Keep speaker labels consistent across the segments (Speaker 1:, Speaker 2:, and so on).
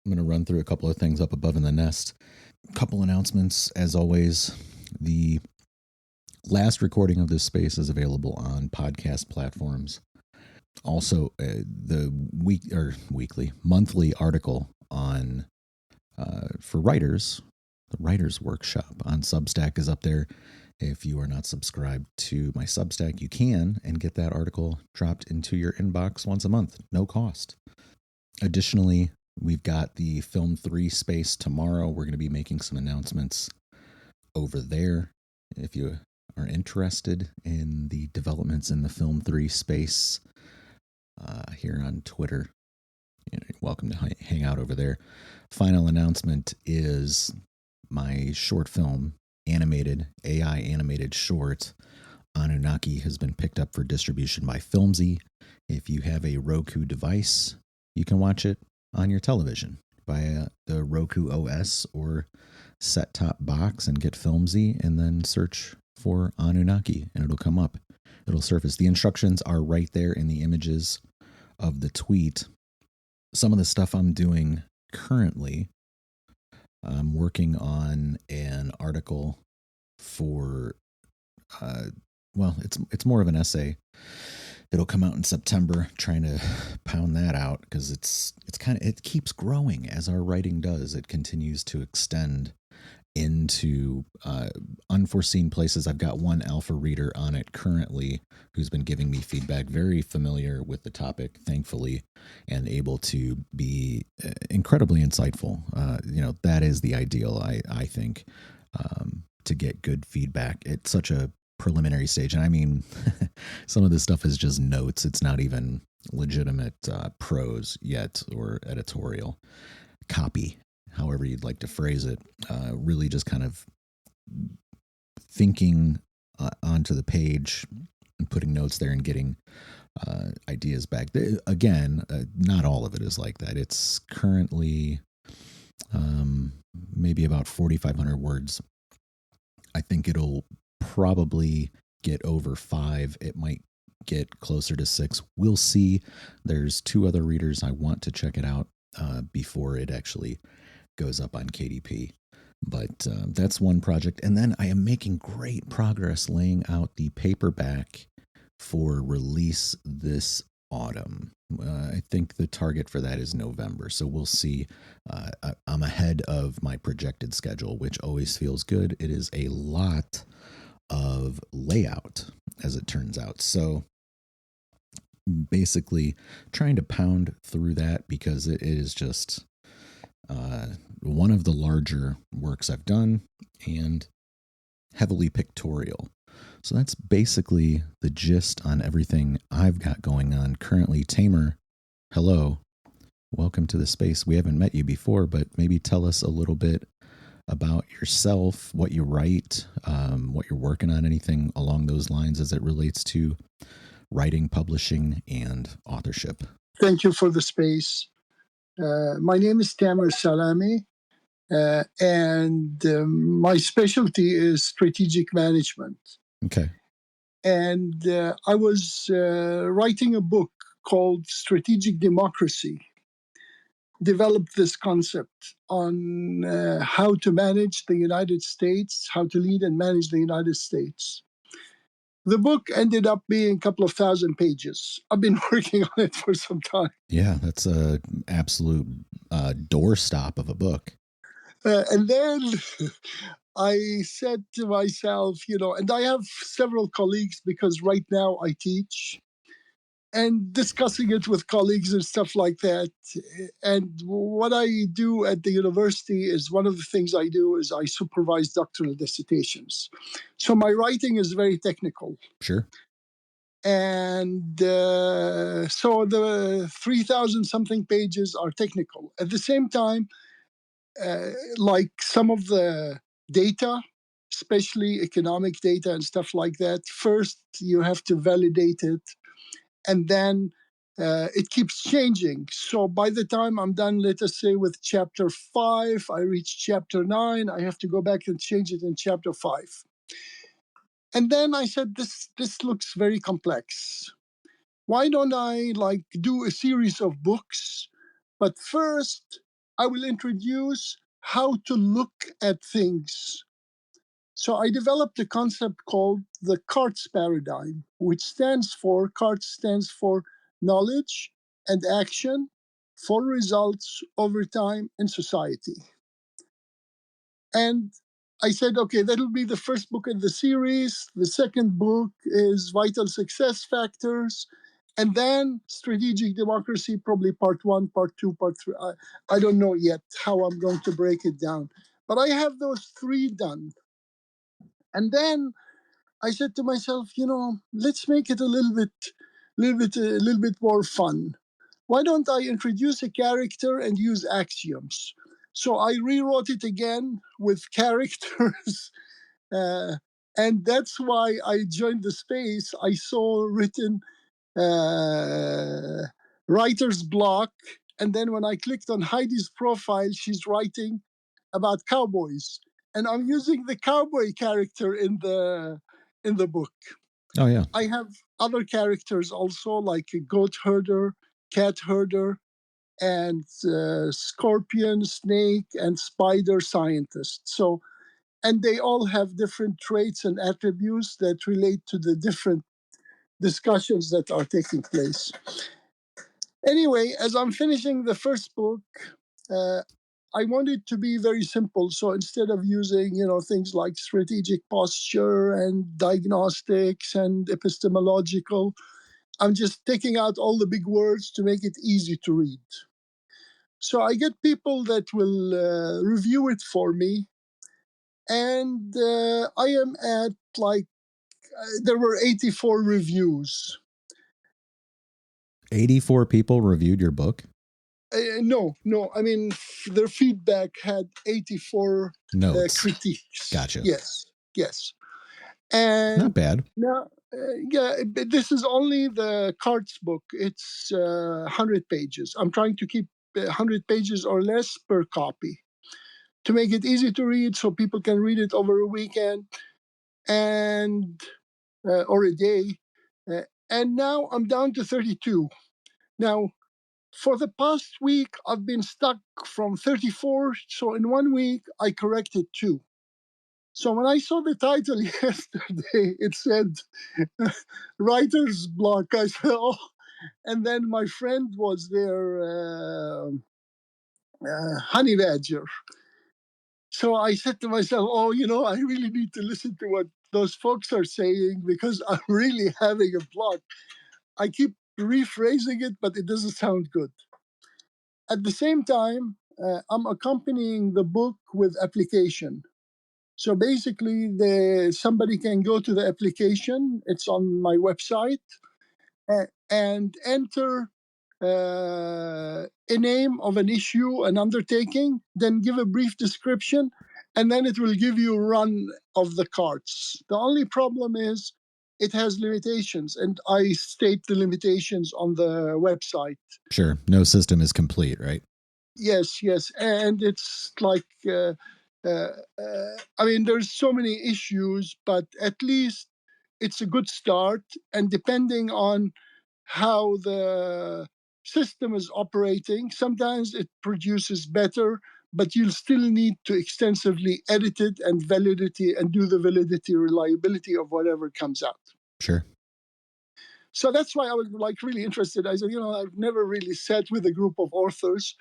Speaker 1: I'm going to run through a couple of things up above in the nest. A couple announcements, as always. The last recording of this space is available on podcast platforms. Also, the monthly article on for writers, the Writers Workshop on Substack is up there. If you are not subscribed to my Substack, you can and get that article dropped into your inbox once a month, no cost. Additionally, we've got the Film 3 space tomorrow. We're going to be making some announcements over there. If you are interested in the developments in the Film 3 space here on Twitter, you're welcome to hang out over there. Final announcement is my short film, AI animated short, Anunnaki, has been picked up for distribution by Filmsy. If you have a Roku device, you can watch it on your television via the Roku OS or set-top box and get Filmsy, and then search for Anunnaki, and it'll come up. It'll surface. The instructions are right there in the images of the tweet. Some of the stuff I'm doing currently, I'm working on an article for, it's more of an essay. It'll come out in September. Trying to pound that out because it keeps growing as our writing does. It continues to extend into unforeseen places. I've got one alpha reader on it currently who's been giving me feedback, very familiar with the topic, thankfully, and able to be incredibly insightful. That is the ideal, I think, to get good feedback at such a preliminary stage. And I mean, some of this stuff is just notes. It's not even legitimate prose yet, or editorial copy, however you'd like to phrase it. Really just kind of thinking onto the page and putting notes there and getting ideas back. Again, not all of it is like that. It's currently maybe about 4,500 words. I think it'll probably get over 5. It might get closer to 6. We'll see. There's 2 other readers I want to check it out before it actually goes up on KDP. But that's one project. And then I am making great progress laying out the paperback for release this autumn. I think the target for that is November. So we'll see. I'm ahead of my projected schedule, which always feels good. It is a lot of layout, as it turns out. So basically trying to pound through that because it is just one of the larger works I've done and heavily pictorial. So that's basically the gist on everything I've got going on currently. Tamer, hello. Welcome to the space. We haven't met you before, but maybe tell us a little bit about yourself, what you write, what you're working on, anything along those lines as it relates to writing, publishing, and authorship.
Speaker 2: Thank you for the space. My name is Tamer Salami, and my specialty is strategic management.
Speaker 1: Okay.
Speaker 2: And I was writing a book called Strategic Democracy, developed this concept on how to manage the United States, how to lead and manage the United States. The book ended up being a couple of thousand pages. I've been working on it for some time.
Speaker 1: Yeah, that's an absolute doorstop of a book.
Speaker 2: And then I said to myself, and I have several colleagues because right now I teach, and discussing it with colleagues and stuff like that. And what I do at the university is one of the things I do is I supervise doctoral dissertations. So my writing is very technical.
Speaker 1: Sure.
Speaker 2: And so the 3,000 something pages are technical. At the same time, like some of the data, especially economic data and stuff like that, first you have to validate it, and then it keeps changing. So by the time I'm done, let us say with chapter 5, I reach chapter 9, I have to go back and change it in chapter 5. And then I said, this looks very complex. Why don't I do a series of books? But first, I will introduce how to look at things. So I developed a concept called the CARTS paradigm, which CARTS stands for knowledge and action for results over time in society. And I said, okay, that'll be the first book in the series. The second book is Vital Success Factors. And then Strategic Democracy, probably part one, part two, part three. I don't know yet how I'm going to break it down. But I have those three done. And then I said to myself, let's make it a little bit more fun. Why don't I introduce a character and use axioms? So I rewrote it again with characters, and that's why I joined the space. I saw written uh, writer's block, and then when I clicked on Heidi's profile, she's writing about cowboys, and I'm using the cowboy character in the book.
Speaker 1: Oh, yeah.
Speaker 2: I have other characters also, like a goat herder, cat herder, and scorpion, snake, and spider scientist. So, and they all have different traits and attributes that relate to the different discussions that are taking place. Anyway, as I'm finishing the first book, uh, I want it to be very simple. So instead of using, things like strategic posture and diagnostics and epistemological, I'm just taking out all the big words to make it easy to read. So I get people that will review it for me. And I am at there were 84 reviews.
Speaker 1: 84 people reviewed your book?
Speaker 2: No. I mean, their feedback had 84
Speaker 1: notes.
Speaker 2: Critiques.
Speaker 1: Gotcha.
Speaker 2: Yes. And
Speaker 1: not bad.
Speaker 2: Now, this is only the CARTS book. It's 100 pages. I'm trying to keep 100 pages or less per copy to make it easy to read so people can read it over a weekend and or a day. And now I'm down to 32. Now, for the past week, I've been stuck from 34. So in 1 week, I corrected 2. So when I saw the title yesterday, it said writer's block. I said, oh, and then my friend was there, honey badger. So I said to myself, oh, I really need to listen to what those folks are saying because I'm really having a block. I keep rephrasing it, but it doesn't sound good. At the same time, I'm accompanying the book with application. So basically, somebody can go to the application. It's on my website, and enter a name of an issue, an undertaking, then give a brief description, and then it will give you a run of the carts. The only problem is it has limitations, and I state the limitations on the website.
Speaker 1: Sure. No system is complete, right?
Speaker 2: Yes. And it's like, I mean, there's so many issues, but at least it's a good start. And depending on how the system is operating, sometimes it produces better, but you'll still need to extensively edit it and validity and do the validity reliability of whatever comes out.
Speaker 1: Sure.
Speaker 2: So that's why I was really interested. I said, I've never really sat with a group of authors.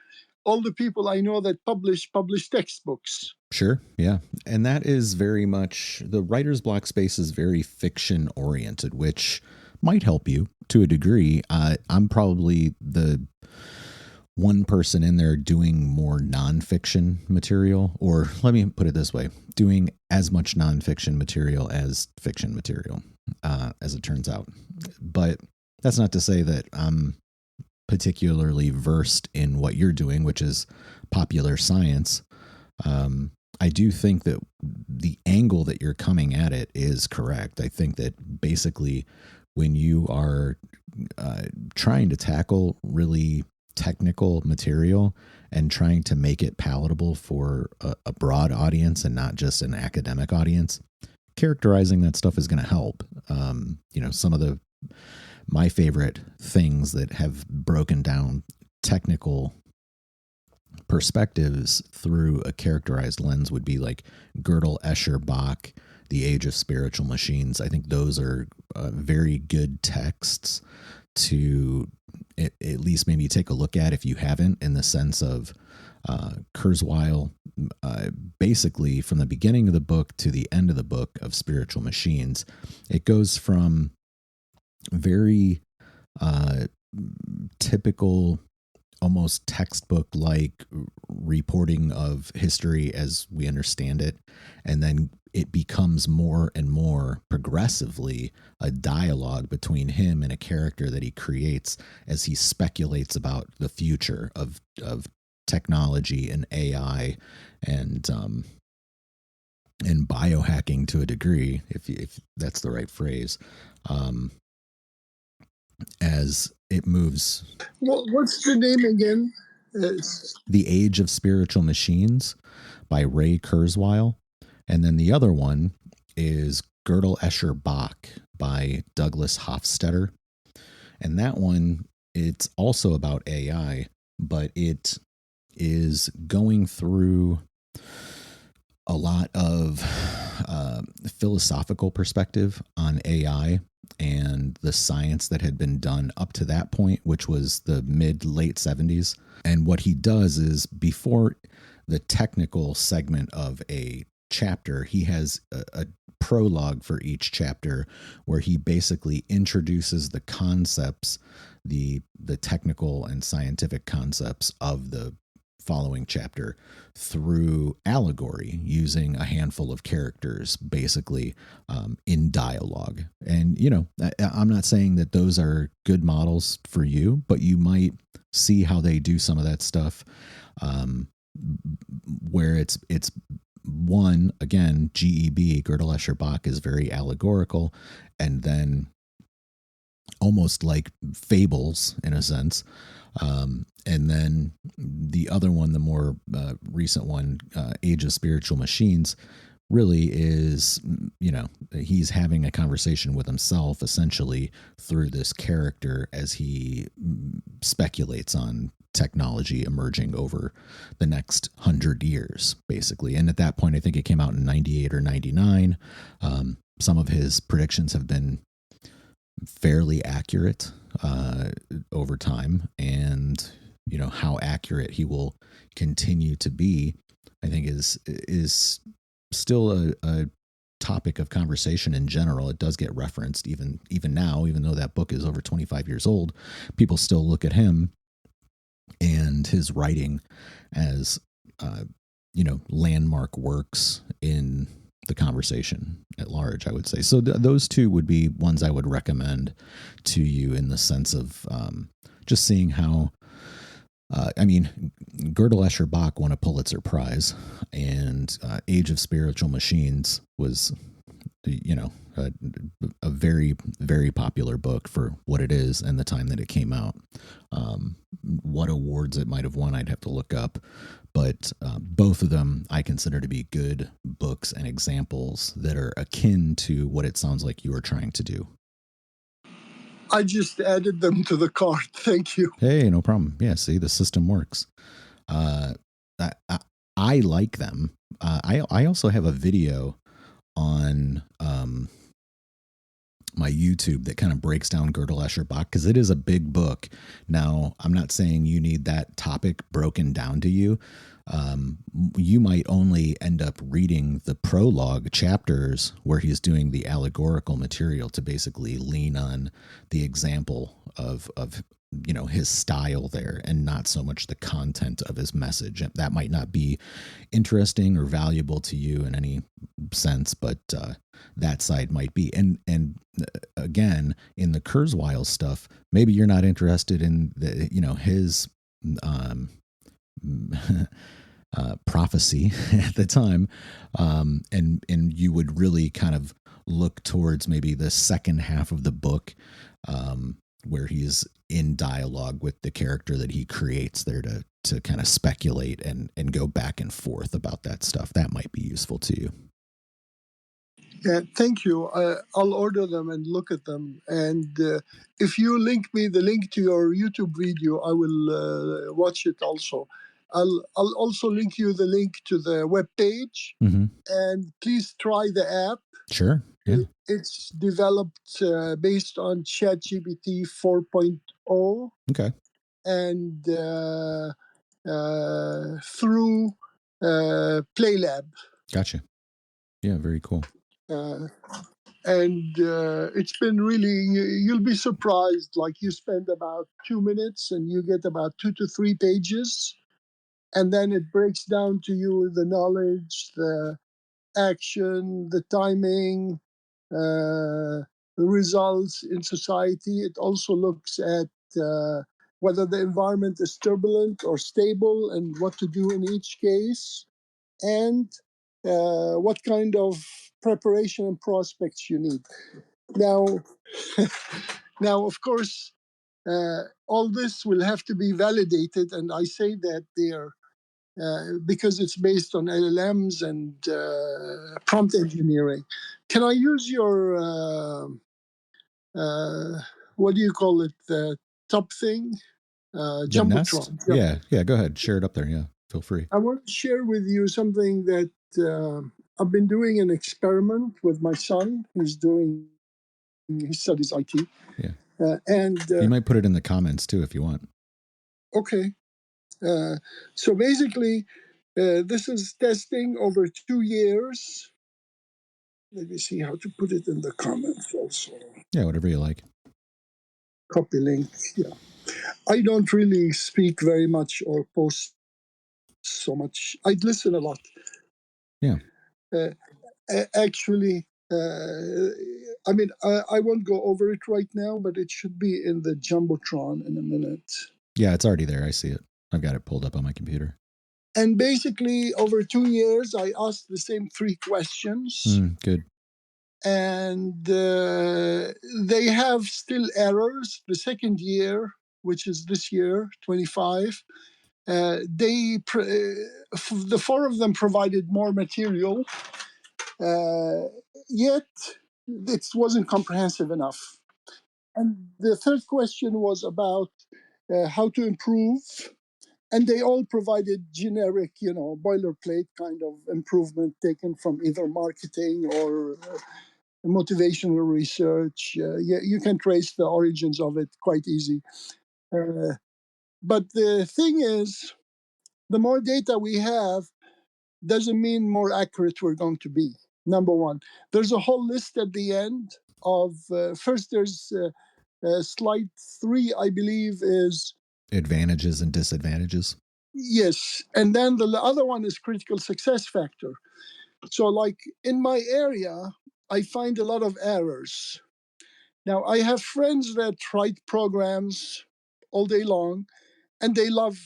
Speaker 2: All the people I know that publish textbooks.
Speaker 1: Sure. Yeah. And that is very much the writer's block space is very fiction oriented, which might help you to a degree. I'm probably the one person in there doing more nonfiction material, or let me put it this way, doing as much nonfiction material as fiction material, as it turns out. But that's not to say that I'm particularly versed in what you're doing, which is popular science. I do think that the angle that you're coming at it is correct. I think that basically when you are trying to tackle really technical material and trying to make it palatable for a broad audience and not just an academic audience, characterizing that stuff is going to help. Some of my favorite things that have broken down technical perspectives through a characterized lens would be like Gödel, Escher, Bach, The Age of Spiritual Machines. I think those are very good texts to at least maybe take a look at if you haven't, in the sense of Kurzweil, basically from the beginning of the book to the end of the book of Spiritual Machines, it goes from very typical, almost textbook-like reporting of history as we understand it, and then it becomes more and more progressively a dialogue between him and a character that he creates as he speculates about the future of technology and AI and biohacking to a degree, if that's the right phrase, as it moves.
Speaker 2: What's the name again?
Speaker 1: The Age of Spiritual Machines by Ray Kurzweil. And then the other one is Gödel, Escher, Bach by Douglas Hofstadter. And that one, it's also about AI, but it is going through a lot of philosophical perspective on AI and the science that had been done up to that point, which was the late 70s. And what he does is, before the technical segment of a chapter, he has a prologue for each chapter where he basically introduces the concepts, the technical and scientific concepts of the following chapter through allegory, using a handful of characters, basically in dialogue. And, you know, I'm not saying that those are good models for you, but you might see how they do some of that stuff, where it's one, again, GEB, Gödel, Escher, Bach, is very allegorical, and then almost like fables in a sense. And then the other one, the more recent one, Age of Spiritual Machines, really is, you know, he's having a conversation with himself essentially through this character as he speculates on technology emerging over the next 100 years, basically. And at that point, I think it came out in 98 or 99. Some of his predictions have been fairly accurate over time, and you know how accurate he will continue to be, I think is still a topic of conversation in general. It does get referenced even now, even though that book is over 25 years old. People still look at him and his writing as you know, landmark works in the conversation at large, I would say. So those two would be ones I would recommend to you, in the sense of just seeing how, I mean, Gödel, Escher, Bach won a Pulitzer Prize, and Age of Spiritual Machines was, you know, a very, very popular book for what it is and the time that it came out. What awards it might have won, I'd have to look up. But both of them I consider to be good books and examples that are akin to what it sounds like you are trying to do.
Speaker 2: I just added them to the cart. Thank you.
Speaker 1: Hey, no problem. Yeah, see, the system works. I like them. I also have a video on my YouTube that kind of breaks down Gödel, Escher, Bach, because it is a big book. Now, I'm not saying you need that topic broken down to you. You might only end up reading the prologue chapters where he's doing the allegorical material to basically lean on the example of you know, his style there, and not so much the content of his message. That might not be interesting or valuable to you in any sense, but that side might be. And again, in the Kurzweil stuff, maybe you're not interested in the, you know, his prophecy at the time, and you would really kind of look towards maybe the second half of the book, where he's in dialogue with the character that he creates there to kind of speculate and go back and forth about that stuff. That might be useful to you.
Speaker 2: Yeah, thank you. I'll order them and look at them. And if you link me the link to your YouTube video, I will watch it also. I'll also link you the link to the web page, and please try the app.
Speaker 1: Sure. Yeah.
Speaker 2: It's developed based on ChatGPT 4.0.
Speaker 1: Okay.
Speaker 2: And through PlayLab.
Speaker 1: Gotcha. Yeah, very cool.
Speaker 2: And it's been really, you'll be surprised. Like you spend about 2 minutes and you get about 2 to 3 pages. And then it breaks down to you the knowledge, the action, the timing, the results in society. It also looks at whether the environment is turbulent or stable and what to do in each case, and what kind of preparation and prospects you need. Now, now, of course, all this will have to be validated, and I say that there because it's based on LLMs and prompt engineering. Can I use your what do you call it? The top thing,
Speaker 1: The
Speaker 2: Jumbotron.
Speaker 1: Nest? Yeah. Go ahead. Share it up there. Yeah, feel free.
Speaker 2: I want to share with you something that I've been doing an experiment with my son. He studies IT.
Speaker 1: Yeah.
Speaker 2: And
Speaker 1: you might put it in the comments too if you want.
Speaker 2: Okay. So basically, this is testing over 2 years. Let me see how to put it in the comments also.
Speaker 1: Yeah, whatever you like.
Speaker 2: Copy link. Yeah. I don't really speak very much or post so much. I listen a lot.
Speaker 1: Yeah.
Speaker 2: Actually, I mean, I won't go over it right now, but it should be in the Jumbotron in a minute.
Speaker 1: Yeah, it's already there. I see it. I've got it pulled up on my computer.
Speaker 2: And basically, over 2 years, I asked the same 3 questions.
Speaker 1: Good.
Speaker 2: And they have still errors. The second year, which is this year, 25, the 4 of them provided more material, yet it wasn't comprehensive enough. And the third question was about how to improve. And they all provided generic, boilerplate kind of improvement taken from either marketing or motivational research. You can trace the origins of it quite easy. But the thing is, the more data we have doesn't mean more accurate we're going to be. Number one, there's a whole list at the end of, first there's slide 3, I believe, is
Speaker 1: advantages and disadvantages.
Speaker 2: Yes. And then the other one is critical success factor. So like in my area, I find a lot of errors. Now, I have friends that write programs all day long, and they love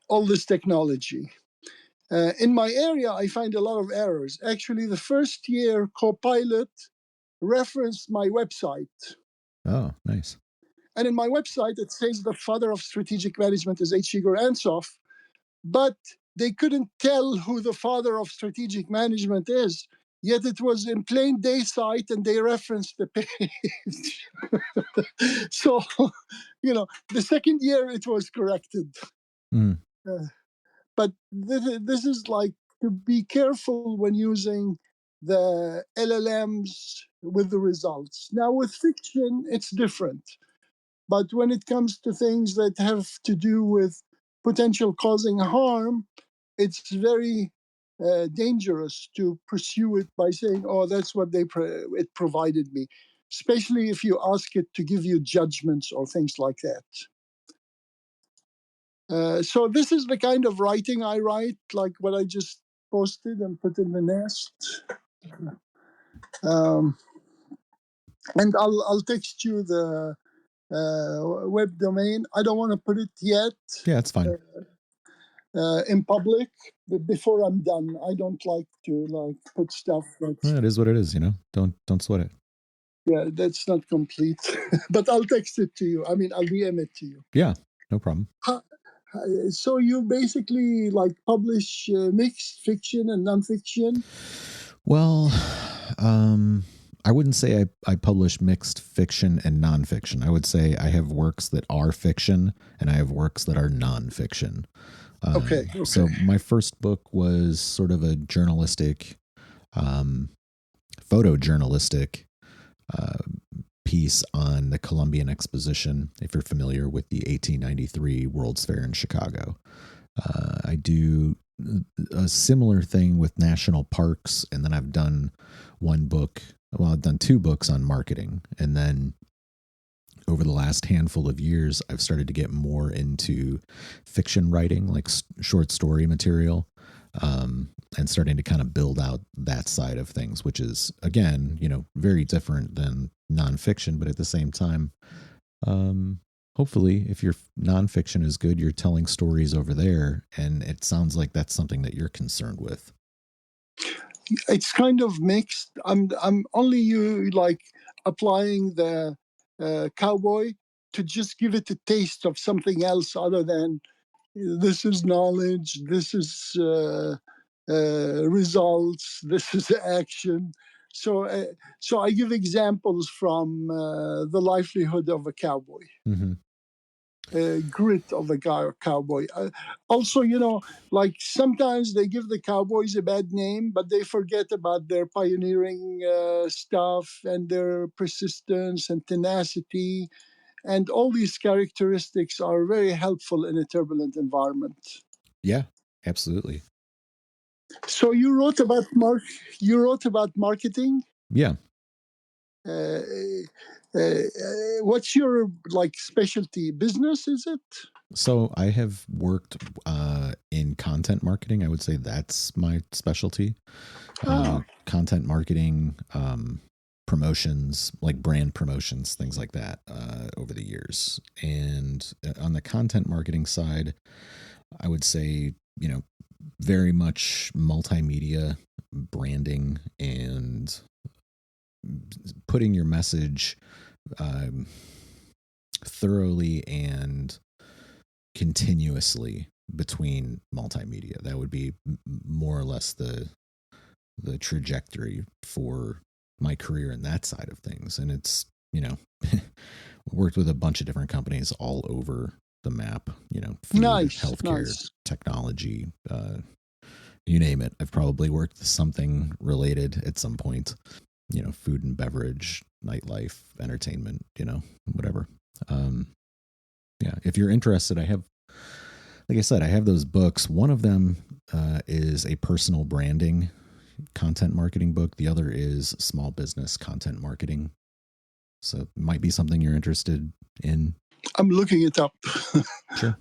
Speaker 2: all this technology. In my area, I find a lot of errors. Actually, the first year Copilot referenced my website.
Speaker 1: Oh, nice.
Speaker 2: And in my website, it says the father of strategic management is H. Igor Ansoff, but they couldn't tell who the father of strategic management is. Yet it was in plain day sight, and they referenced the page. So, the second year it was corrected. But this is like to be careful when using the LLMs with the results. Now, with fiction, it's different. But when it comes to things that have to do with potential causing harm, it's very dangerous to pursue it by saying, "Oh, that's what it provided me," especially if you ask it to give you judgments or things like that. So this is the kind of writing I write, like what I just posted and put in the Nest. And I'll text you the web domain. I don't want to put it yet.
Speaker 1: Yeah, it's fine.
Speaker 2: In public, but before I'm done, I don't like to put stuff that's.
Speaker 1: Well, it is what it is, Don't sweat it.
Speaker 2: Yeah, that's not complete, but I'll text it to you. I mean, I'll DM it to you.
Speaker 1: Yeah, no problem.
Speaker 2: So you basically publish mixed fiction and nonfiction?
Speaker 1: Well, I wouldn't say I publish mixed fiction and nonfiction. I would say I have works that are fiction and I have works that are nonfiction.
Speaker 2: Okay.
Speaker 1: So my first book was sort of a journalistic, photojournalistic piece on the Columbian Exposition, if you're familiar with the 1893 World's Fair in Chicago. I do a similar thing with national parks, and then I've done I've done 2 books on marketing. And then over the last handful of years, I've started to get more into fiction writing, like short story material, and starting to kind of build out that side of things, which is, again, very different than nonfiction. But at the same time, hopefully, if your nonfiction is good, you're telling stories over there. And it sounds like that's something that you're concerned with.
Speaker 2: It's kind of mixed. I'm only applying the cowboy to just give it a taste of something else other than this is knowledge, this is results, this is action. So I give examples from the livelihood of a cowboy.
Speaker 1: Mm-hmm.
Speaker 2: Grit of the cowboy. Also, like sometimes they give the cowboys a bad name, but they forget about their pioneering stuff and their persistence and tenacity. And all these characteristics are very helpful in a turbulent environment.
Speaker 1: Yeah, absolutely.
Speaker 2: So you wrote about marketing.
Speaker 1: Yeah.
Speaker 2: Uh, what's your specialty? Business, is it?
Speaker 1: So I have worked in content marketing. I would say that's my specialty. Content marketing, promotions, like brand promotions, things like that, over the years. And on the content marketing side, I would say, very much multimedia branding and putting your message thoroughly and continuously between multimedia. That would be more or less the trajectory for my career in that side of things. And it's, worked with a bunch of different companies all over the map, food,
Speaker 2: Nice,
Speaker 1: healthcare,
Speaker 2: nice.
Speaker 1: technology, you name it. I've probably worked something related at some point, food and beverage, nightlife, entertainment, whatever. Yeah, if you're interested, like I said, I have those books. One of them is a personal branding content marketing book. The other is small business content marketing. So it might be something you're interested in.
Speaker 2: I'm looking it up.
Speaker 1: Sure.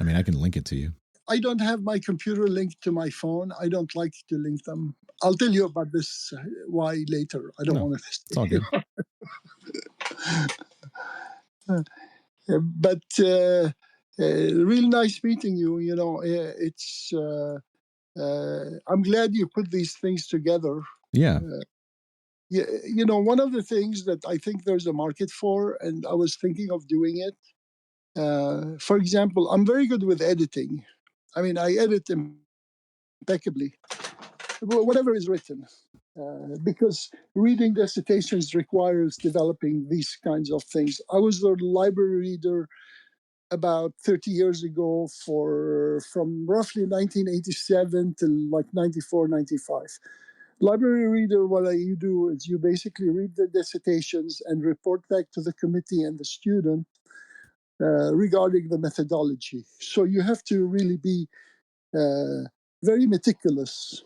Speaker 1: I mean, I can link it to you.
Speaker 2: I don't have my computer linked to my phone. I don't like to link them. I'll tell you about this why later. I don't want to.
Speaker 1: It's all good.
Speaker 2: But real nice meeting you. It's. I'm glad you put these things together.
Speaker 1: Yeah.
Speaker 2: One of the things that I think there's a market for, and I was thinking of doing it. For example, I'm very good with editing. I mean, I edit impeccably, whatever is written, because reading dissertations requires developing these kinds of things. I was the library reader about 30 years ago from roughly 1987 to like 94, 95. Library reader, what you do is you basically read the dissertations and report back to the committee and the student regarding the methodology. So you have to really be very meticulous.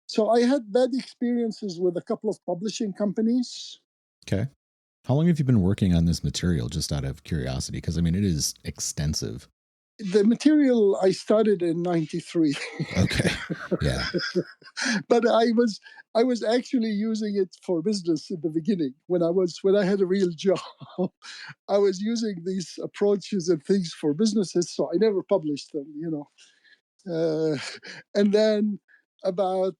Speaker 2: So I had bad experiences with a couple of publishing companies.
Speaker 1: Okay. How long have you been working on this material, just out of curiosity? Because, I mean, it is extensive.
Speaker 2: The material I started in 93.
Speaker 1: Okay. Yeah.
Speaker 2: But I was actually using it for business in the beginning when I had a real job. I was using these approaches and things for businesses, so I never published them, and then about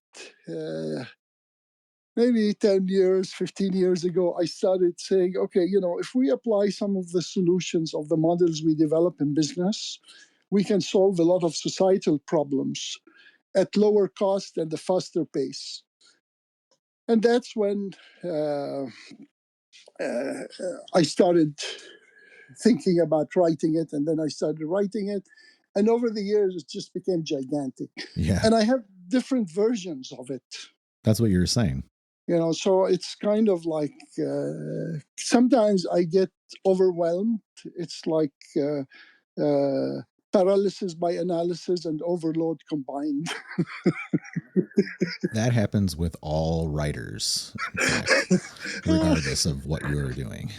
Speaker 2: maybe 10 years, 15 years ago, I started saying, okay, if we apply some of the solutions of the models we develop in business, we can solve a lot of societal problems at lower cost and a faster pace. And that's when I started thinking about writing it, and then I started writing it. And over the years, it just became gigantic.
Speaker 1: Yeah.
Speaker 2: And I have different versions of it.
Speaker 1: That's what you were saying.
Speaker 2: So it's kind of like sometimes I get overwhelmed. It's like paralysis by analysis and overload combined.
Speaker 1: That happens with all writers, in fact, regardless of what you're doing.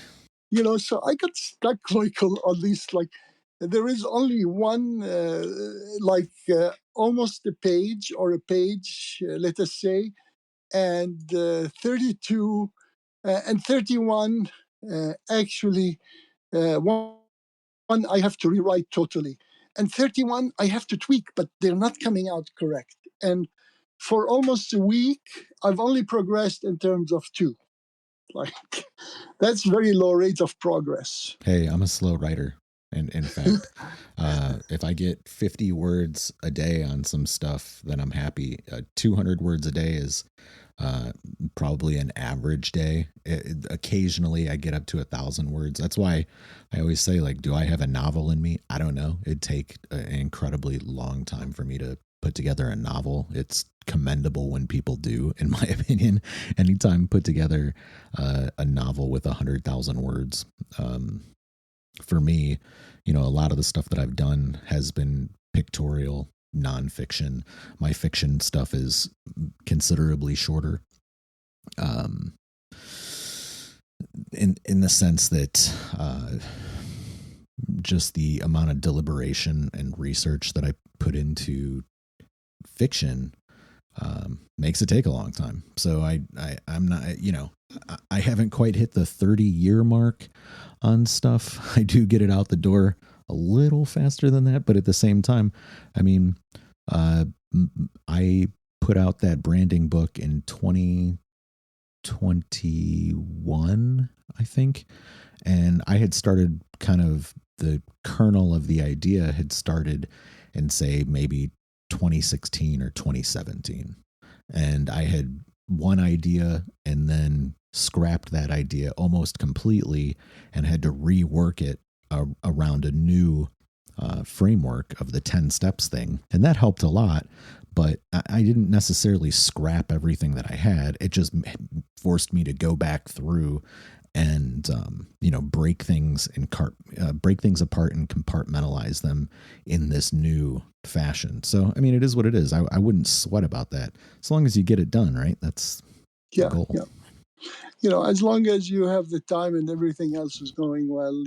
Speaker 2: So I got stuck like on these, like, there is only one, almost a page or a page, let us say, and 32 and 31 actually, one I have to rewrite totally, and 31 I have to tweak, but they're not coming out correct. And for almost a week, I've only progressed in terms of two. Like, that's very low rate of progress.
Speaker 1: Hey, I'm a slow writer. And in fact, if I get 50 words a day on some stuff, then I'm happy. 200 words a day is probably an average day. Occasionally, I get up to 1,000 words. That's why I always say, like, do I have a novel in me? I don't know. It'd take an incredibly long time for me to put together a novel. It's commendable when people do, in my opinion. Anytime put together a novel with 100,000 words. For me, a lot of the stuff that I've done has been pictorial, nonfiction. My fiction stuff is considerably shorter. In the sense that just the amount of deliberation and research that I put into fiction makes it take a long time. So I'm not, I haven't quite hit the 30-year mark on stuff. I do get it out the door a little faster than that, but at the same time, I mean, I put out that branding book in 2021, I think, and I had started kind of the kernel of the idea had started in, say, maybe 2016 or 2017. And I had one idea and then scrapped that idea almost completely and had to rework it around a new framework of the 10 steps thing. And that helped a lot, but I didn't necessarily scrap everything that I had. It just forced me to go back through and break things apart and compartmentalize them in this new fashion. So I mean, it is what it is. I wouldn't sweat about that as long as you get it done, right? That's the goal.
Speaker 2: Yeah. As long as you have the time and everything else is going well,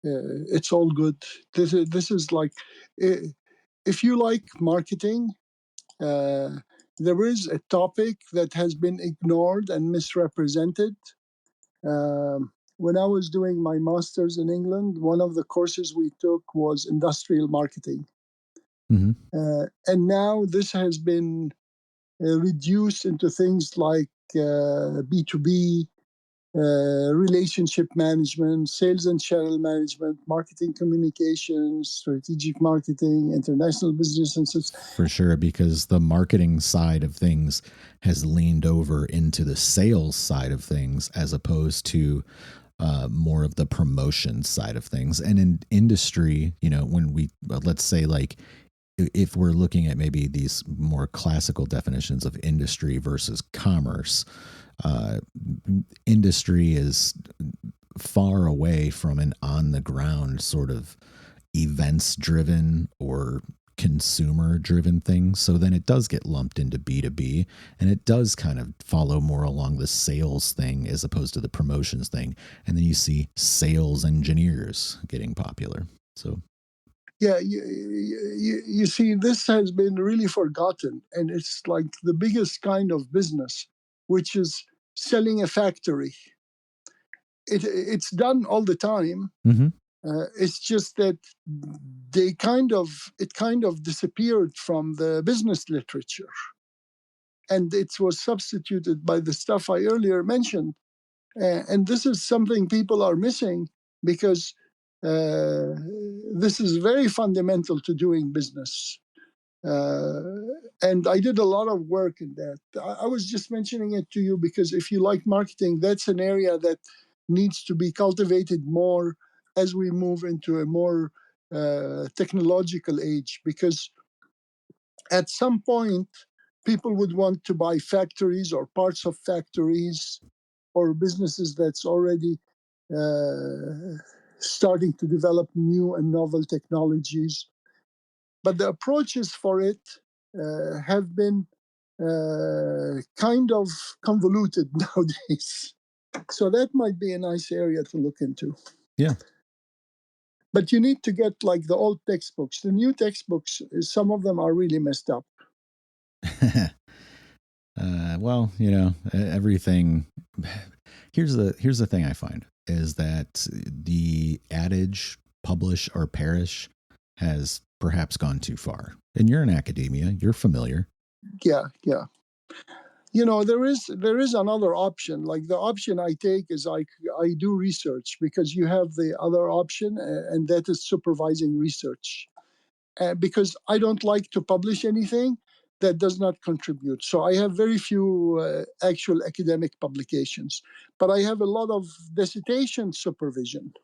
Speaker 2: it's all good. This is like, if you like marketing, there is a topic that has been ignored and misrepresented. When I was doing my master's in England, one of the courses we took was industrial marketing.
Speaker 1: Mm-hmm.
Speaker 2: And now this has been reduced into things like B2B, relationship management, sales and channel management, marketing communications, strategic marketing, international business, and such.
Speaker 1: For sure, because the marketing side of things has leaned over into the sales side of things as opposed to more of the promotion side of things. And in industry, when we, let's say, like, if we're looking at maybe these more classical definitions of industry versus commerce, industry is far away from an on the ground sort of events driven or consumer driven thing. So then it does get lumped into B2B, and it does kind of follow more along the sales thing as opposed to the promotions thing. And then you see sales engineers getting popular. So
Speaker 2: yeah, you see, this has been really forgotten, and it's like the biggest kind of business, which is selling a factory. It's done all the time.
Speaker 1: Mm-hmm.
Speaker 2: It's just that it kind of disappeared from the business literature, and it was substituted by the stuff I earlier mentioned. And this is something people are missing, because this is very fundamental to doing business. And I did a lot of work in that. I was just mentioning it to you because if you like marketing, that's an area that needs to be cultivated more as we move into a more technological age. Because at some point, people would want to buy factories or parts of factories or businesses that's already starting to develop new and novel technologies. But the approaches for it have been kind of convoluted nowadays. So that might be a nice area to look into.
Speaker 1: Yeah.
Speaker 2: But you need to get like the old textbooks. The new textbooks, some of them are really messed up.
Speaker 1: Well, everything. Here's the thing I find is that the adage "publish or perish" has perhaps gone too far. And you're in academia; you're familiar.
Speaker 2: Yeah. There is another option. Like the option I take is I do research, because you have the other option, and that is supervising research. Because I don't like to publish anything that does not contribute. So I have very few actual academic publications, but I have a lot of dissertation supervision.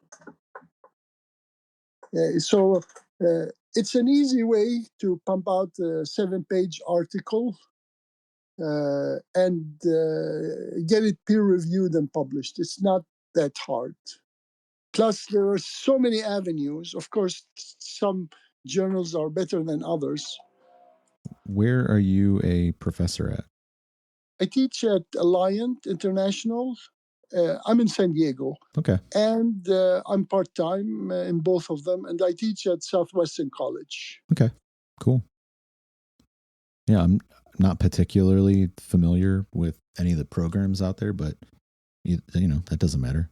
Speaker 2: So it's an easy way to pump out a 7-page article and get it peer reviewed and published. It's not that hard. Plus, there are so many avenues. Of course, some journals are better than others.
Speaker 1: Where are you a professor at?
Speaker 2: I teach at Alliant International. I'm in San Diego.
Speaker 1: Okay.
Speaker 2: And I'm part-time in both of them. And I teach at Southwestern College.
Speaker 1: Okay, cool. Yeah, I'm not particularly familiar with any of the programs out there, but that doesn't matter.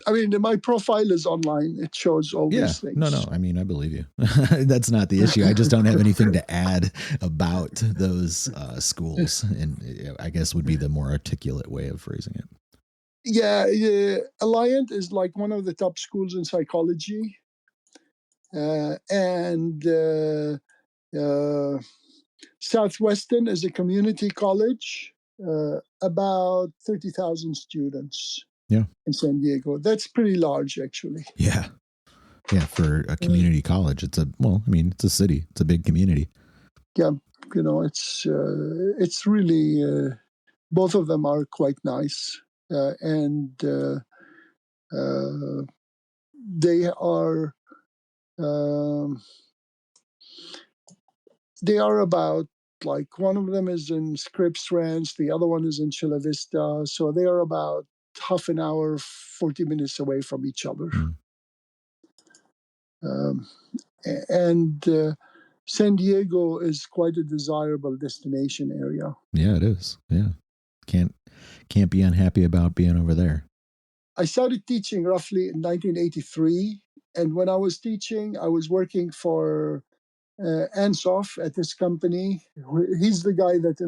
Speaker 2: I mean, my profile is online. It shows all these things.
Speaker 1: No. I mean, I believe you. That's not the issue. I just don't have anything to add about those schools, and I guess would be the more articulate way of phrasing it.
Speaker 2: Yeah, Alliant is like one of the top schools in psychology. And Southwestern is a community college, about 30,000 students.
Speaker 1: Yeah.
Speaker 2: In San Diego. That's pretty large, actually.
Speaker 1: Yeah. For a community college, it's a city. It's a big community.
Speaker 2: Yeah, it's really both of them are quite nice, and they are about, like, one of them is in Scripps Ranch, the other one is in Chula Vista, so they are about half an hour, 40 minutes away from each other. And San Diego is quite a desirable destination area.
Speaker 1: Yeah, it is. Yeah, can't be unhappy about being over there.
Speaker 2: I started teaching roughly in 1983, and when I was teaching, I was working for Ansoff at this company. He's the guy that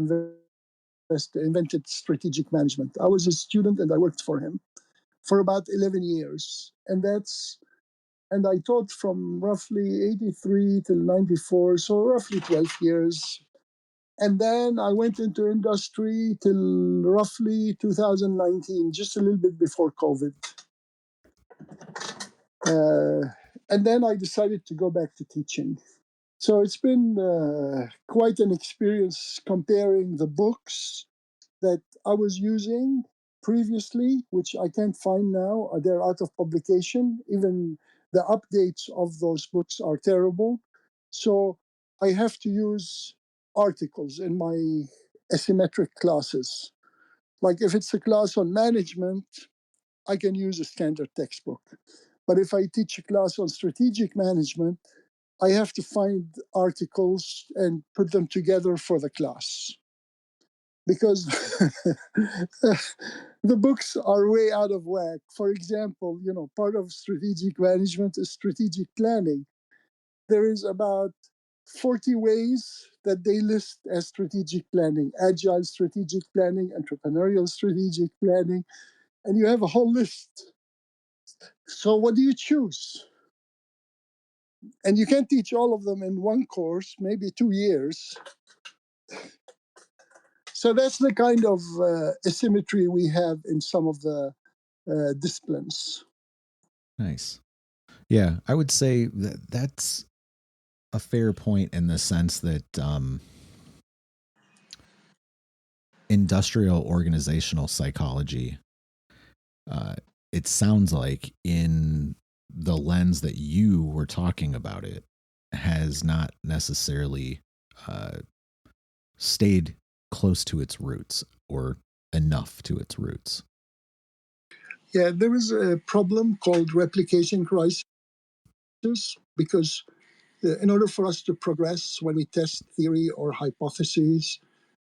Speaker 2: invented strategic management. I was a student, and I worked for him for about 11 years, and I taught from roughly 83 till 94, so roughly 12 years. And then I went into industry till roughly 2019, just a little bit before COVID. And then I decided to go back to teaching. So it's been quite an experience comparing the books that I was using previously, which I can't find now. They're out of publication. Even the updates of those books are terrible. So I have to use articles in my asymmetric classes. Like if it's a class on management, I can use a standard textbook. But if I teach a class on strategic management, I have to find articles and put them together for the class. Because the books are way out of whack. For example, part of strategic management is strategic planning. There is about 40 ways that they list as strategic planning: agile strategic planning, entrepreneurial strategic planning, and you have a whole list. So what do you choose? And you can't teach all of them in one course, maybe 2 years. So that's the kind of asymmetry we have in some of the disciplines.
Speaker 1: Nice. Yeah, I would say that that's a fair point in the sense that industrial organizational psychology, it sounds like in the lens that you were talking about it, has not necessarily stayed close to its roots or enough to its roots.
Speaker 2: Yeah, there is a problem called replication crisis because in order for us to progress when we test theory or hypotheses,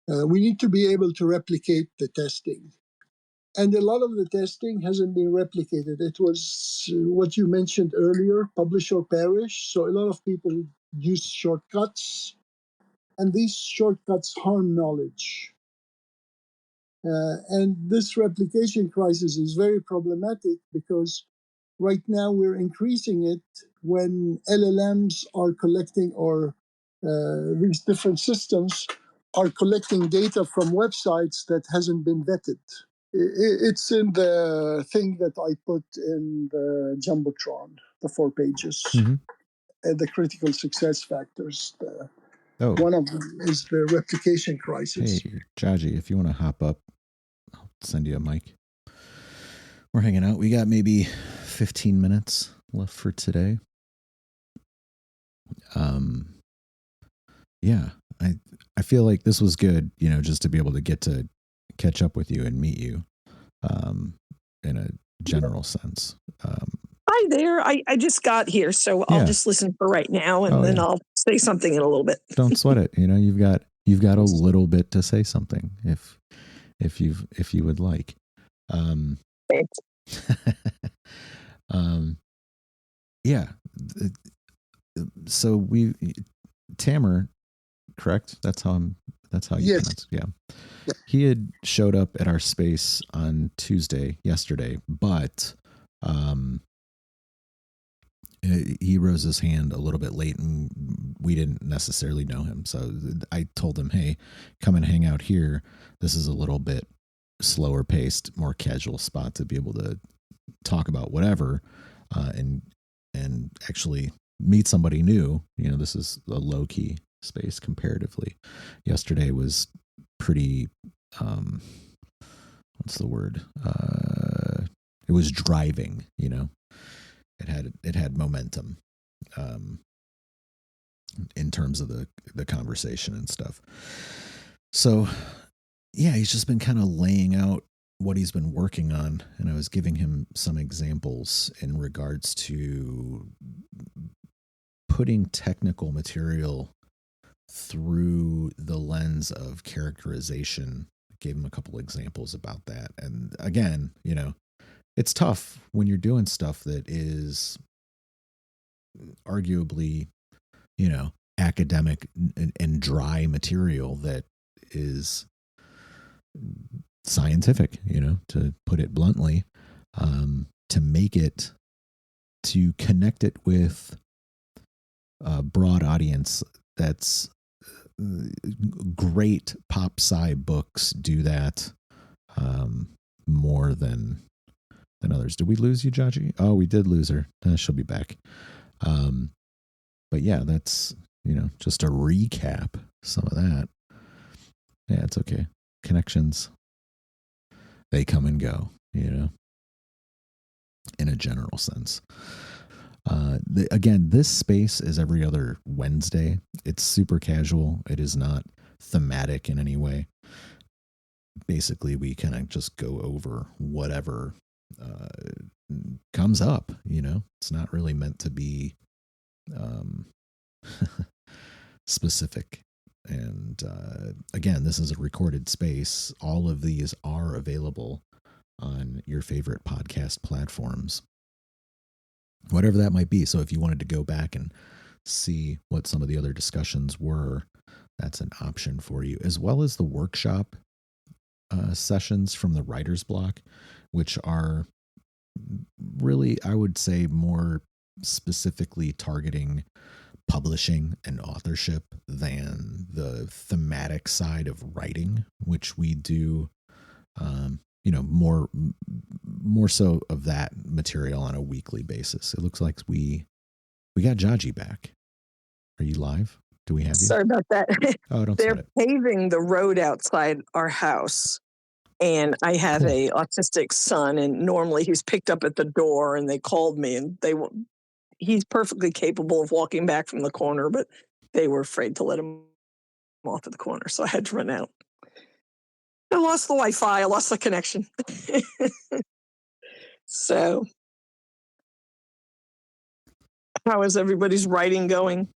Speaker 2: we need to be able to replicate the testing. And a lot of the testing hasn't been replicated. It was what you mentioned earlier, publish or perish. So a lot of people use shortcuts, and these shortcuts harm knowledge. And this replication crisis is very problematic because right now we're increasing it when LLMs are collecting, or these different systems are collecting data from websites that hasn't been vetted. It's in the thing that I put in the Jumbotron, the 4 pages, the critical success factors. One of them is the replication crisis.
Speaker 1: Hey, Jaji, if you want to hop up, I'll send you a mic. We're hanging out. We got maybe 15 minutes left for today. Yeah, I feel like this was good, you know, just to be able to get to catch up with you and meet you in a general sense.
Speaker 3: Hi there. I just got here, so I'll just listen for right now, and then I'll say something in a little bit.
Speaker 1: Don't sweat it. You know, you've got a little bit to say something if you would like. Yeah. So Tamer, correct? That's how you pronounce it. Yeah. He had showed up at our space on yesterday, but he rose his hand a little bit late and we didn't necessarily know him. So I told him, hey, come and hang out here. This is a little bit slower paced, more casual spot to be able to talk about whatever and actually meet somebody new. You know, this is a low key space comparatively. Yesterday was pretty, what's the word? It was driving, you know. It had momentum in terms of the conversation and stuff. So yeah, he's just been kind of laying out what he's been working on, and I was giving him some examples in regards to putting technical material through the lens of characterization. I gave him a couple examples about that. And again, you know, it's tough when you're doing stuff that is arguably, you know, academic and dry material that is scientific, you know, to put it bluntly, to make it, to connect it with a broad audience. That's great. Pop sci books do that more than others. Did we lose you, Jaji? Oh, we did lose her. She'll be back. But yeah, that's, you know, just a recap, some of that. Yeah, it's okay. Connections, they come and go, you know, in a general sense. Again, this space is every other Wednesday. It's super casual. It is not thematic in any way. Basically, we kind of just go over whatever comes up, you know. It's not really meant to be specific. And again, this is a recorded space. All of these are available on your favorite podcast platforms, whatever that might be. So if you wanted to go back and see what some of the other discussions were, that's an option for you, as well as the workshop sessions from the writer's block, which are really, I would say, more specifically targeting publishing and authorship than the thematic side of writing, which we do, more so of that material on a weekly basis. It looks like we got Jaji back. Are you live? Do we have you?
Speaker 3: Sorry about that.
Speaker 1: Oh, don't
Speaker 3: They're
Speaker 1: sweat it.
Speaker 3: paving the road outside our house. And I have a autistic son, and normally he's picked up at the door, and they called me, and he's perfectly capable of walking back from the corner, but they were afraid to let him off at the corner, so I had to run out. I lost the Wi-Fi. I lost the connection. So, how is everybody's writing going?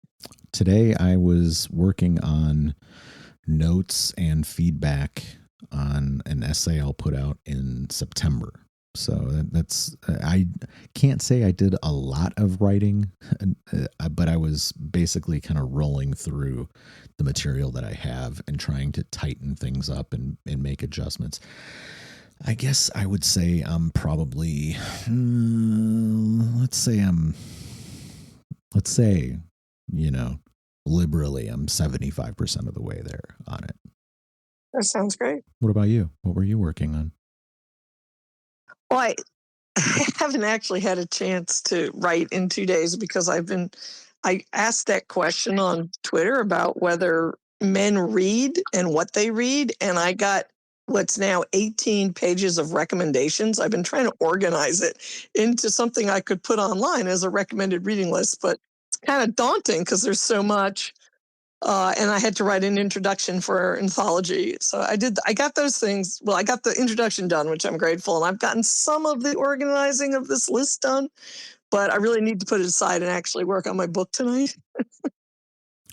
Speaker 1: Today I was working on notes and feedback on an essay I'll put out in September. So that's, I can't say I did a lot of writing, but I was basically kind of rolling through the material that I have and trying to tighten things up and make adjustments. I guess I would say I'm probably, let's say, liberally, I'm 75% of the way there on it.
Speaker 3: That sounds great.
Speaker 1: What about you? What were you working on?
Speaker 3: Well, I haven't actually had a chance to write in 2 days because I asked that question on Twitter about whether men read and what they read, and I got what's now 18 pages of recommendations. I've been trying to organize it into something I could put online as a recommended reading list, but it's kind of daunting because there's so much. And I had to write an introduction for anthology. So I got those things. Well, I got the introduction done, which I'm grateful. And I've gotten some of the organizing of this list done, but I really need to put it aside and actually work on my book tonight.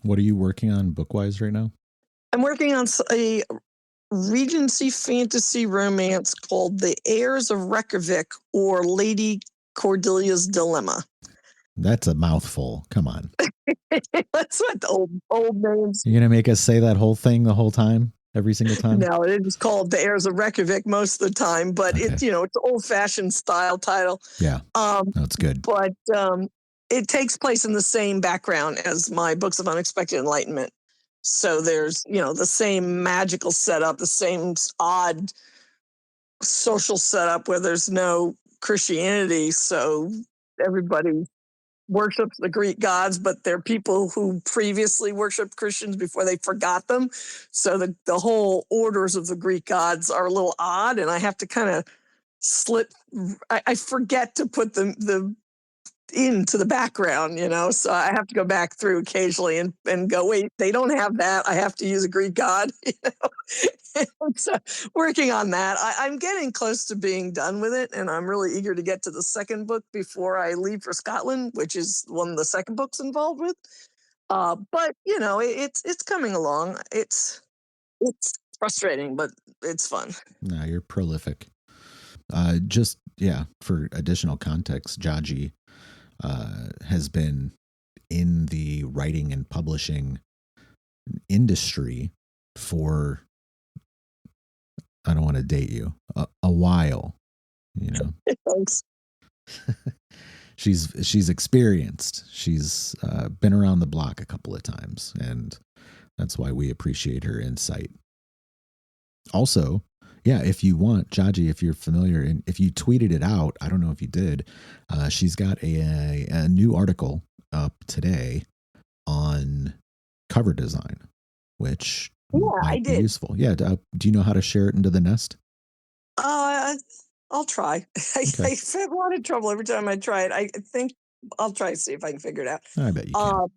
Speaker 1: What are you working on book-wise right now?
Speaker 3: I'm working on a Regency fantasy romance called The Heirs of Reykjavik, or Lady Cordelia's Dilemma.
Speaker 1: That's a mouthful. Come on.
Speaker 3: That's what the old names.
Speaker 1: You're going to make us say that whole thing the whole time? Every single time?
Speaker 3: No, it is called The Heirs of Reykjavik most of the time, but
Speaker 1: Okay.
Speaker 3: it's an old-fashioned style title.
Speaker 1: Yeah, that's good.
Speaker 3: But it takes place in the same background as my books of unexpected enlightenment. So there's, the same magical setup, the same odd social setup where there's no Christianity. So everybody worships the Greek gods, but they're people who previously worshiped Christians before they forgot them. So the whole orders of the Greek gods are a little odd, and I have to kind of I forget to put the into the background, so I have to go back through occasionally and go, wait, they don't have that. I have to use a Greek god. So working on that. I'm getting close to being done with it, and I'm really eager to get to the second book before I leave for Scotland, which is one the second book's involved with. But it's coming along. It's frustrating, but it's fun.
Speaker 1: No, you're prolific. For additional context, Jaji has been in the writing and publishing industry for, I don't want to date you, a while,
Speaker 3: Thanks.
Speaker 1: She's experienced. She's been around the block a couple of times, and that's why we appreciate her insight. Also, yeah, if you want, Jaji, if you're familiar, and if you tweeted it out, I don't know if you did, she's got a new article up today on cover design, which might be useful. Yeah, do you know how to share it into the nest?
Speaker 3: I'll try.
Speaker 1: Okay.
Speaker 3: I have a lot of trouble every time I try it. I think I'll try to see if I can figure it out.
Speaker 1: I bet you can.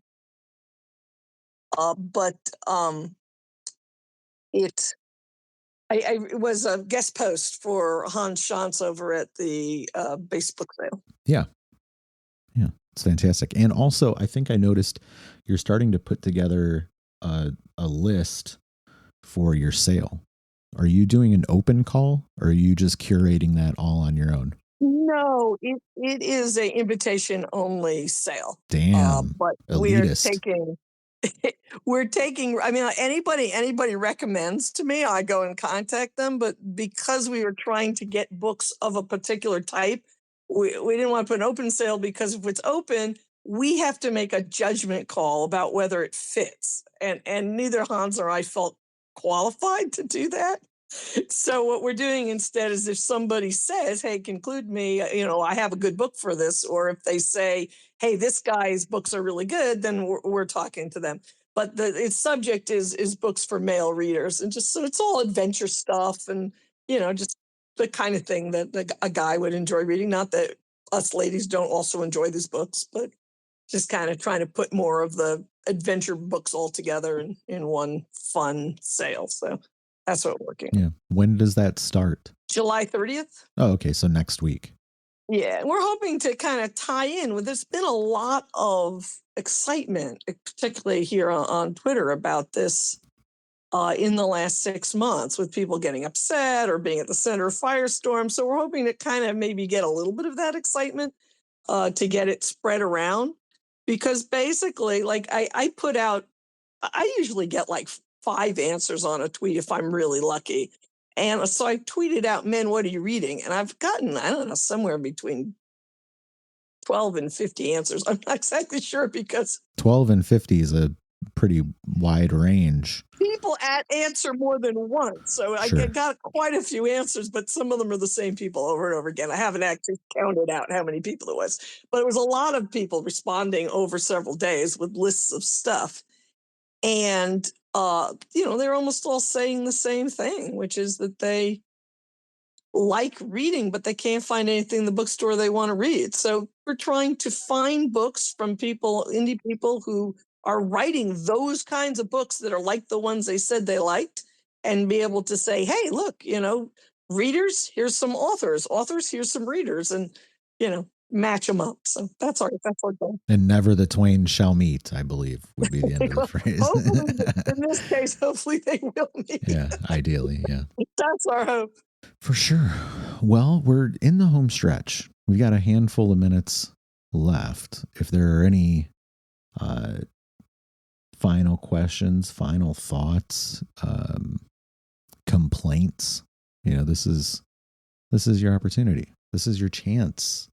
Speaker 3: It was a guest post for Hans Schantz over at the base book sale.
Speaker 1: Yeah, it's fantastic. And also, I think I noticed you're starting to put together a list for your sale. Are you doing an open call, or are you just curating that all on your own?
Speaker 3: No, it is an invitation only sale.
Speaker 1: Damn,
Speaker 3: but
Speaker 1: elitist.
Speaker 3: we're taking, I mean, anybody recommends to me, I go and contact them, but because we were trying to get books of a particular type, we didn't want to put an open sale because if it's open, we have to make a judgment call about whether it fits. And neither Hans or I felt qualified to do that. So what we're doing instead is if somebody says, hey, conclude me, I have a good book for this, or if they say, hey, this guy's books are really good, then we're talking to them. But its subject is books for male readers, and just so it's all adventure stuff and just the kind of thing that a guy would enjoy reading. Not that us ladies don't also enjoy these books, but just kind of trying to put more of the adventure books all together in one fun sale. So that's what we're working on.
Speaker 1: Yeah. When does that start?
Speaker 3: July 30th.
Speaker 1: Oh, okay. So next week.
Speaker 3: Yeah. We're hoping to kind of tie in with, there's been a lot of excitement, particularly here on Twitter about this in the last 6 months, with people getting upset or being at the center of firestorm. So we're hoping to kind of maybe get a little bit of that excitement to get it spread around. Because basically, like I put out, I usually get like 5 answers on a tweet if I'm really lucky. And so I tweeted out, men, what are you reading? And I've gotten, I don't know, somewhere between 12 and 50 answers. I'm not exactly sure because
Speaker 1: 12 and 50 is a pretty wide range.
Speaker 3: People answer more than once. So
Speaker 1: Sure.
Speaker 3: I got quite a few answers, but some of them are the same people over and over again. I haven't actually counted out how many people it was, but it was a lot of people responding over several days with lists of stuff. And, they're almost all saying the same thing, which is that they like reading, but they can't find anything in the bookstore they want to read. So we're trying to find books from people, indie people who are writing those kinds of books that are like the ones they said they liked, and be able to say, hey, look, readers, here's some authors, here's some readers, and, match them up. So that's our goal.
Speaker 1: And never the twain shall meet, I believe, would be the end of the phrase.
Speaker 3: In this case, hopefully they will meet.
Speaker 1: Yeah, ideally, yeah.
Speaker 3: That's our hope.
Speaker 1: For sure. Well, we're in the home stretch. We got a handful of minutes left. If there are any final questions, final thoughts, complaints, this is your opportunity. This is your chance.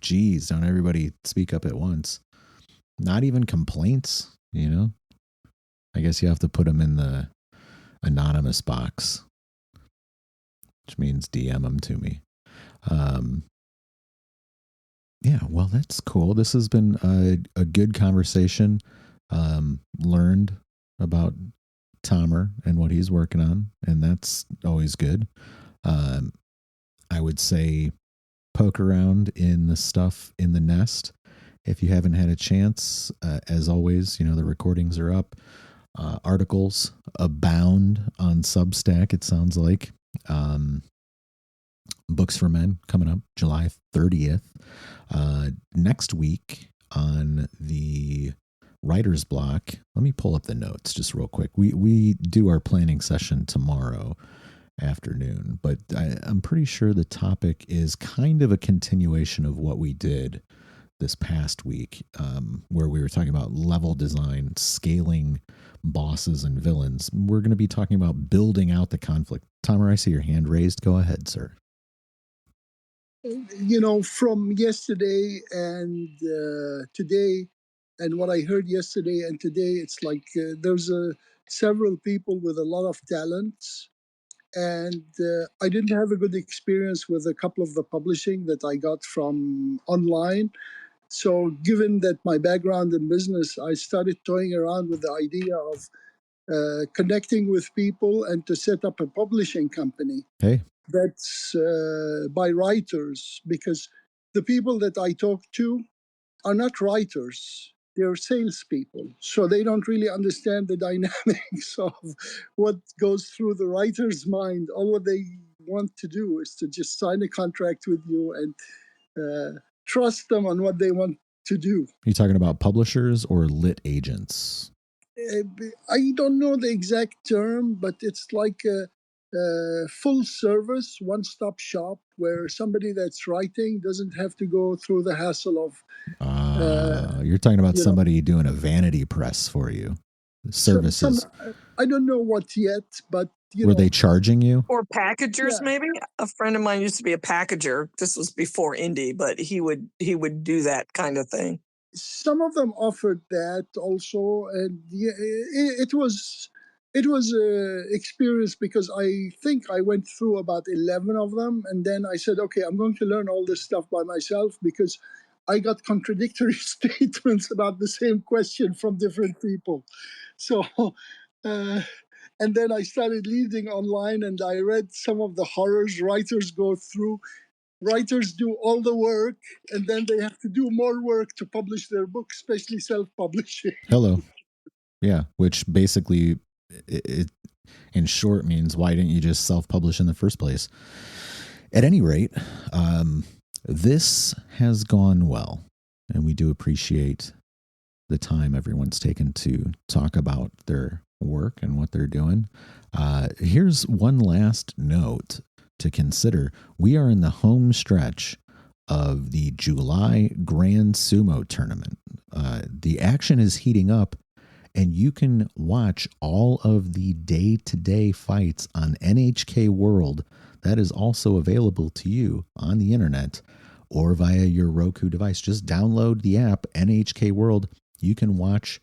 Speaker 1: Geez, don't everybody speak up at once. Not even complaints, I guess you have to put them in the anonymous box, which means DM them to me. Yeah, well, that's cool. This has been a good conversation. Learned about Tomer and what he's working on, and that's always good. I would say poke around in the stuff in the nest if you haven't had a chance. As always, the recordings are up. Articles abound on Substack, it sounds like. Books for Men coming up July 30th. Next week on the writer's block, let me pull up the notes just real quick. We do our planning session tomorrow afternoon, but I'm pretty sure the topic is kind of a continuation of what we did this past week, where we were talking about level design, scaling bosses and villains. We're going to be talking about building out the conflict. Tomer, I see your hand raised. Go ahead, sir.
Speaker 2: From yesterday and today, and what I heard yesterday and today, it's like there's several people with a lot of talents. And I didn't have a good experience with a couple of the publishing that I got from online. So given that my background in business, I started toying around with the idea of connecting with people and to set up a publishing company.
Speaker 1: Hey.
Speaker 2: That's by writers, because the people that I talk to are not writers. They're salespeople. So they don't really understand the dynamics of what goes through the writer's mind. All what they want to do is to just sign a contract with you and trust them on what they want to do.
Speaker 1: Are you talking about publishers or lit agents?
Speaker 2: I don't know the exact term, but it's like a full service, one-stop shop where somebody that's writing doesn't have to go through the hassle of...
Speaker 1: you're talking about somebody doing a vanity press for you. Services.
Speaker 2: I don't know what yet, but
Speaker 1: Were they charging you?
Speaker 3: Or packagers,
Speaker 2: Yeah.
Speaker 3: maybe? A friend of mine used to be a packager. This was before indie, but he would do that kind of thing.
Speaker 2: Some of them offered that also, and yeah, it was a experience because I think I went through about 11 of them, and then I said, okay, I'm going to learn all this stuff by myself because I got contradictory statements about the same question from different people. So, and then I started reading online, and I read some of the horrors writers go through. Writers do all the work, and then they have to do more work to publish their book, especially self-publishing.
Speaker 1: Hello. Yeah, which basically, it in short means, why didn't you just self-publish in the first place? At any rate, this has gone well, and we do appreciate the time everyone's taken to talk about their work and what they're doing. Here's one last note to consider. We are in the home stretch of the July Grand Sumo Tournament. The action is heating up, and you can watch all of the day-to-day fights on NHK World. That is also available to you on the internet or via your Roku device. Just download the app, NHK World. You can watch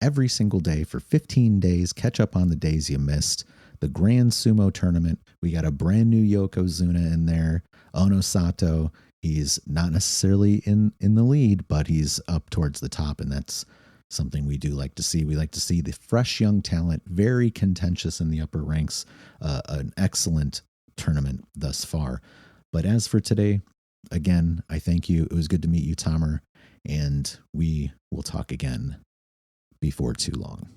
Speaker 1: every single day for 15 days, catch up on the days you missed. The Grand Sumo Tournament. We got a brand new Yokozuna in there. Ono Sato. He's not necessarily in the lead, but he's up towards the top, and that's something we do like to see. We like to see the fresh young talent, very contentious in the upper ranks. An excellent tournament thus far. But as for today, again, I thank you. It was good to meet you, Tamer, and we will talk again before too long.